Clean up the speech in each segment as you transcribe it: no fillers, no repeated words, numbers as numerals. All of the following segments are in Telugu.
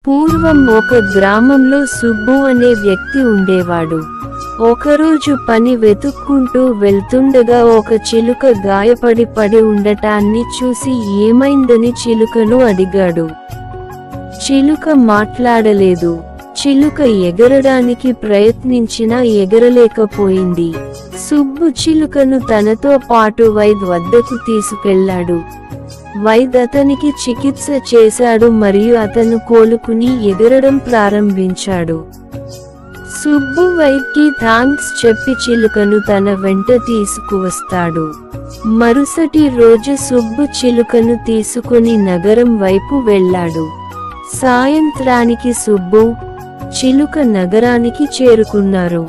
పూర్వం ఒక గ్రామంలో సుబ్బు అనే వ్యక్తి ఉండేవాడు. ఒకరోజు పని వెతుక్కుంటూ వెళ్తుండగా ఒక చిలుక గాయపడి పడి ఉండటాన్ని చూసి ఏమైందని చిలుకను అడిగాడు. చిలుక మాట్లాడలేదు. చిలుక ఎగరడానికి ప్రయత్నించినా ఎగరలేకపోయింది. సుబ్బు చిలుకను తనతో పాటు వైద్ వద్దకు తీసుకెళ్లాడు. వైద్ అతనికి చికిత్స చేశాడు మరియు అతను కోలుకుని ఎగరడం ప్రారంభించాడు. సుబ్బు వైద్కి థాంక్స్ చెప్పి చిలుకను తన వెంట తీసుకువస్తాడు. మరుసటి రోజు సుబ్బు చిలుకను తీసుకుని నగరం వైపు వెళ్ళాడు. సాయంత్రానికి సుబ్బు, చిలుక నగరానికి చేరుకున్నారు.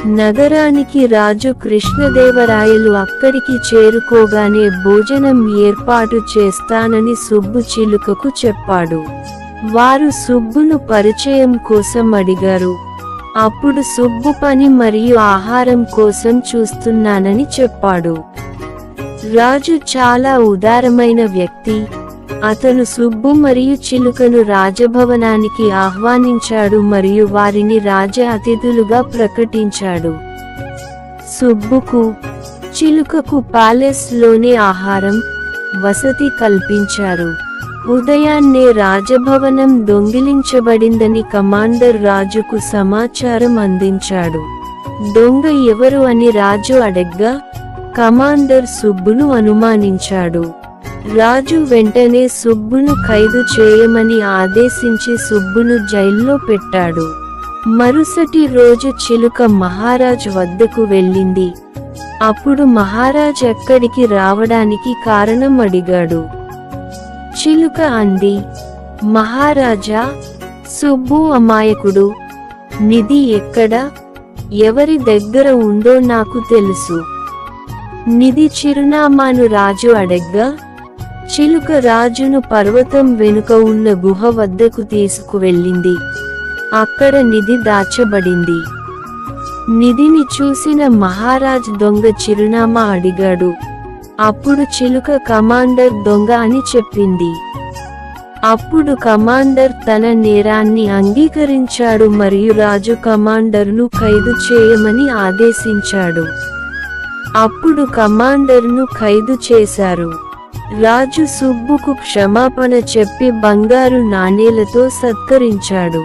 నగరానికి రాజు కృష్ణదేవరాయలు అక్కడికి చేరుకోగానే భోజనం ఏర్పాటు చేస్తానని సుబ్బు చిలుకకు చెప్పాడు. వారు సుబ్బును పరిచయం కోసం అడిగారు. అప్పుడు సుబ్బు పని మరియు ఆహారం కోసం చూస్తున్నానని చెప్పాడు. రాజు చాలా ఉదారమైన వ్యక్తి. అతను సుబ్బు మరియు చిలుకను రాజభవనానికి ఆహ్వానించాడు మరియు వారిని రాజ అతిథులుగా ప్రకటించాడు. సుబ్బుకు, చిలుకకు ప్యాలెస్ లోనే ఆహారం, వసతి కల్పించారు. ఉదయాన్నే రాజభవనం దొంగిలించబడిందని కమాండర్ రాజుకు సమాచారం అందించాడు. దొంగ ఎవరు అని రాజు అడగ్గా కమాండర్ సుబ్బును అనుమానించాడు. రాజు వెంటనే సుబ్బును ఖైదు చేయమని ఆదేశించి సుబ్బును జైల్లో పెట్టాడు. మరుసటి రోజు చిలుక మహారాజ్ వద్దకు వెళ్ళింది. అప్పుడు మహారాజ్ ఎక్కడికి రావడానికి కారణం అడిగాడు. చిలుక అంది, మహారాజా, సుబ్బు అమాయకుడు. నిధి ఎక్కడ, ఎవరి దగ్గర ఉందో నాకు తెలుసు. నిధి చిరునామాను రాజు అడగ్గా చిలుక రాజును పర్వతం వెనుక ఉన్న గుహ వద్దకు తీసుకువెళ్ళింది. అక్కడ నిధి దాచబడింది. నిధిని చూసిన మహారాజ్ దొంగ చిరునామా అడిగాడు. అప్పుడు చిలుక కమాండర్ దొంగ అని చెప్పింది. అప్పుడు కమాండర్ తన నేరాన్ని అంగీకరించాడు మరియు రాజు కమాండర్ను ఖైదు చేయమని ఆదేశించాడు. అప్పుడు కమాండర్ను ఖైదు చేశారు. రాజు సుబ్బుకు క్షమాపణ చెప్పి బంగారు నాణేలతో సత్కరించాడు.